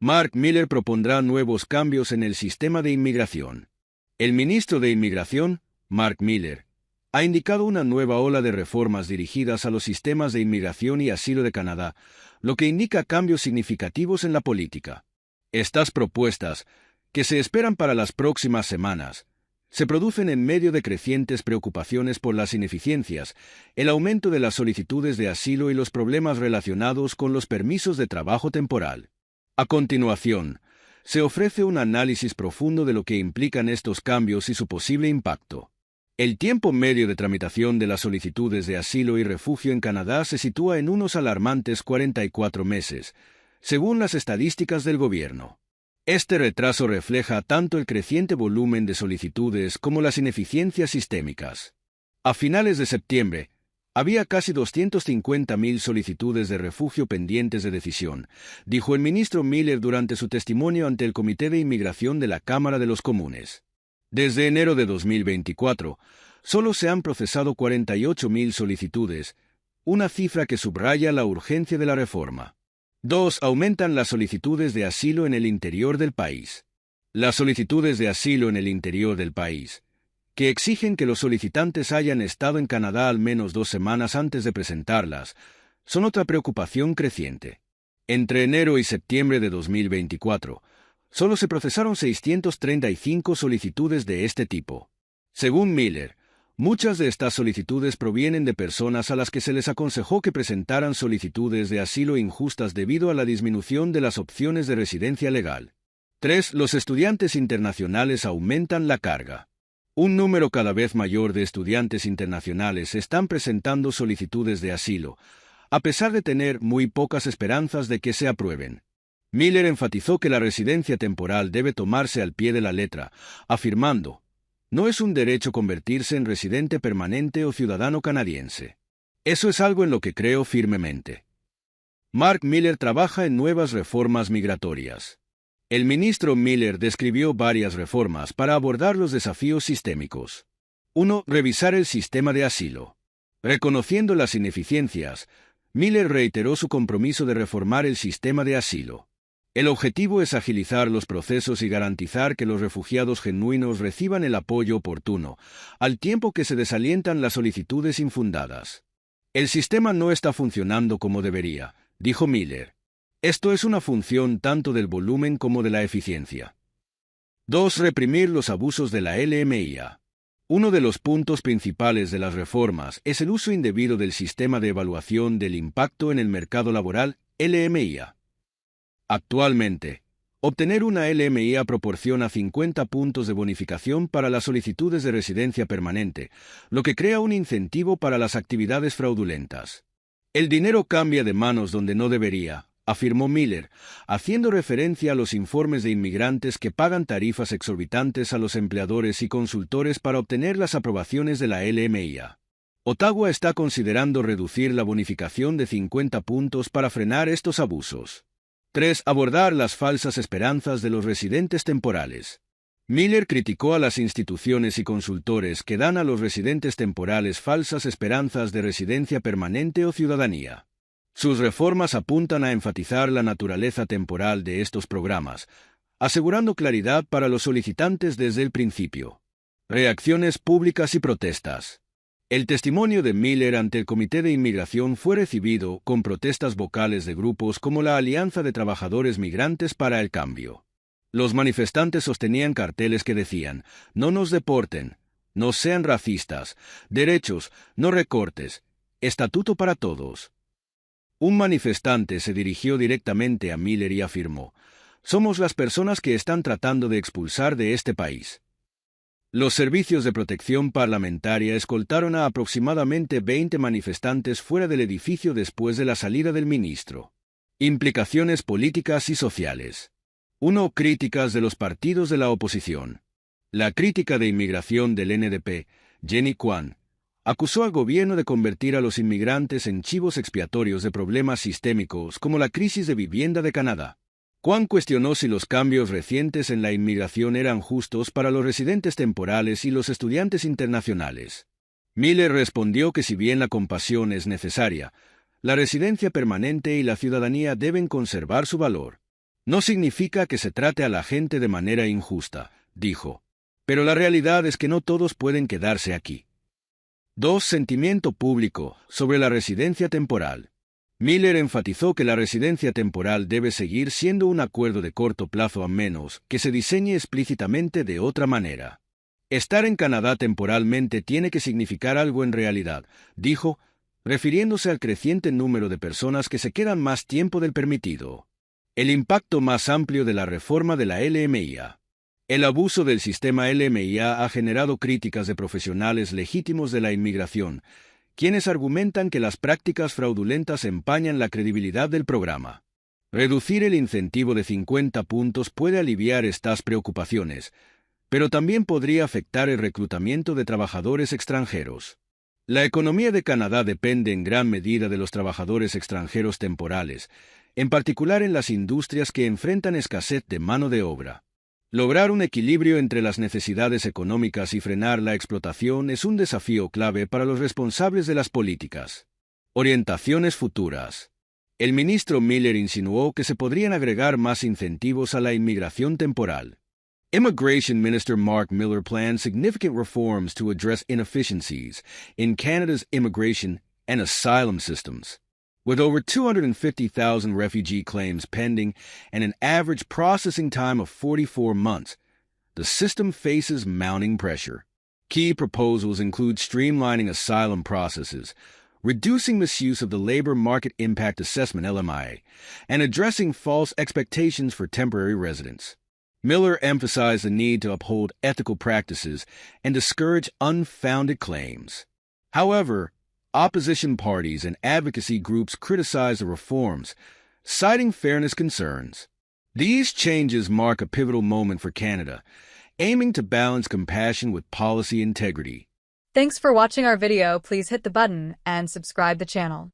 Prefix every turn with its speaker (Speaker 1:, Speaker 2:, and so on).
Speaker 1: Mark Miller propondrá nuevos cambios en el sistema de inmigración. El ministro de Inmigración, Mark Miller, ha indicado una nueva ola de reformas dirigidas a los sistemas de inmigración y asilo de Canadá, lo que indica cambios significativos en la política. Estas propuestas, que se esperan para las próximas semanas, se producen en medio de crecientes preocupaciones por las ineficiencias, el aumento de las solicitudes de asilo y los problemas relacionados con los permisos de trabajo temporal. A continuación, se ofrece un análisis profundo de lo que implican estos cambios y su posible impacto. El tiempo medio de tramitación de las solicitudes de asilo y refugio en Canadá se sitúa en unos alarmantes 44 meses, según las estadísticas del gobierno. Este retraso refleja tanto el creciente volumen de solicitudes como las ineficiencias sistémicas. A finales de septiembre, había casi 250,000 solicitudes de refugio pendientes de decisión, dijo el ministro Miller durante su testimonio ante el Comité de Inmigración de la Cámara de los Comunes. Desde enero de 2024, solo se han procesado 48,000 solicitudes, una cifra que subraya la urgencia de la reforma. 2. Aumentan las solicitudes de asilo en el interior del país. Las solicitudes de asilo en el interior del país, que exigen que los solicitantes hayan estado en Canadá al menos 2 semanas antes de presentarlas, son otra preocupación creciente. Entre enero y septiembre de 2024, solo se procesaron 635 solicitudes de este tipo. Según Miller, muchas de estas solicitudes provienen de personas a las que se les aconsejó que presentaran solicitudes de asilo injustas debido a la disminución de las opciones de residencia legal. 3. Los estudiantes internacionales aumentan la carga. Un número cada vez mayor de estudiantes internacionales están presentando solicitudes de asilo, a pesar de tener muy pocas esperanzas de que se aprueben. Miller enfatizó que la residencia temporal debe tomarse al pie de la letra, afirmando: no es un derecho convertirse en residente permanente o ciudadano canadiense. Eso es algo en lo que creo firmemente. Mark Miller trabaja en nuevas reformas migratorias. El ministro Miller describió varias reformas para abordar los desafíos sistémicos. 1. Revisar el sistema de asilo. Reconociendo las ineficiencias, Miller reiteró su compromiso de reformar el sistema de asilo. El objetivo es agilizar los procesos y garantizar que los refugiados genuinos reciban el apoyo oportuno, al tiempo que se desalientan las solicitudes infundadas. El sistema no está funcionando como debería, dijo Miller. Esto es una función tanto del volumen como de la eficiencia. 2. Reprimir los abusos de la LMIA. Uno de los puntos principales de las reformas es el uso indebido del sistema de evaluación del impacto en el mercado laboral, LMIA. Actualmente, obtener una LMIA proporciona 50 puntos de bonificación para las solicitudes de residencia permanente, lo que crea un incentivo para las actividades fraudulentas. El dinero cambia de manos donde no debería, afirmó Miller, haciendo referencia a los informes de inmigrantes que pagan tarifas exorbitantes a los empleadores y consultores para obtener las aprobaciones de la LMIA. Ottawa está considerando reducir la bonificación de 50 puntos para frenar estos abusos. 3. Abordar las falsas esperanzas de los residentes temporales. Miller criticó a las instituciones y consultores que dan a los residentes temporales falsas esperanzas de residencia permanente o ciudadanía. Sus reformas apuntan a enfatizar la naturaleza temporal de estos programas, asegurando claridad para los solicitantes desde el principio. Reacciones públicas y protestas. El testimonio de Miller ante el Comité de Inmigración fue recibido con protestas vocales de grupos como la Alianza de Trabajadores Migrantes para el Cambio. Los manifestantes sostenían carteles que decían: no nos deporten, no sean racistas, derechos, no recortes, estatuto para todos. Un manifestante se dirigió directamente a Miller y afirmó: somos las personas que están tratando de expulsar de este país. Los servicios de protección parlamentaria escoltaron a aproximadamente 20 manifestantes fuera del edificio después de la salida del ministro. Implicaciones políticas y sociales. 1. Críticas de los partidos de la oposición. La crítica de inmigración del NDP, Jenny Kwan, acusó al gobierno de convertir a los inmigrantes en chivos expiatorios de problemas sistémicos como la crisis de vivienda de Canadá. Kwan cuestionó si los cambios recientes en la inmigración eran justos para los residentes temporales y los estudiantes internacionales. Miller respondió que si bien la compasión es necesaria, la residencia permanente y la ciudadanía deben conservar su valor. No significa que se trate a la gente de manera injusta, dijo. Pero la realidad es que no todos pueden quedarse aquí. 2. Sentimiento público sobre la residencia temporal. Miller enfatizó que la residencia temporal debe seguir siendo un acuerdo de corto plazo a menos que se diseñe explícitamente de otra manera. Estar en Canadá temporalmente tiene que significar algo en realidad, dijo, refiriéndose al creciente número de personas que se quedan más tiempo del permitido. El impacto más amplio de la reforma de la LMIA. El abuso del sistema LMIA ha generado críticas de profesionales legítimos de la inmigración, quienes argumentan que las prácticas fraudulentas empañan la credibilidad del programa. Reducir el incentivo de 50 puntos puede aliviar estas preocupaciones, pero también podría afectar el reclutamiento de trabajadores extranjeros. La economía de Canadá depende en gran medida de los trabajadores extranjeros temporales, en particular en las industrias que enfrentan escasez de mano de obra. Lograr un equilibrio entre las necesidades económicas y frenar la explotación es un desafío clave para los responsables de las políticas. Orientaciones futuras. El ministro Miller insinuó que se podrían agregar más incentivos a la inmigración temporal. Immigration Minister Mark Miller plans significant reforms to address inefficiencies in Canada's immigration and asylum systems. With over 250,000 refugee claims pending and an average processing time of 44 months, the system faces mounting pressure. Key proposals include streamlining asylum processes, reducing misuse of the Labor Market Impact Assessment (LMI), and addressing false expectations for temporary residents. Miller emphasized the need to uphold ethical practices and discourage unfounded claims. However, opposition parties and advocacy groups criticize the reforms, citing fairness concerns. These changes mark a pivotal moment for Canada, aiming to balance compassion with policy integrity.
Speaker 2: Thanks for watching our video. Please hit the button and subscribe the channel.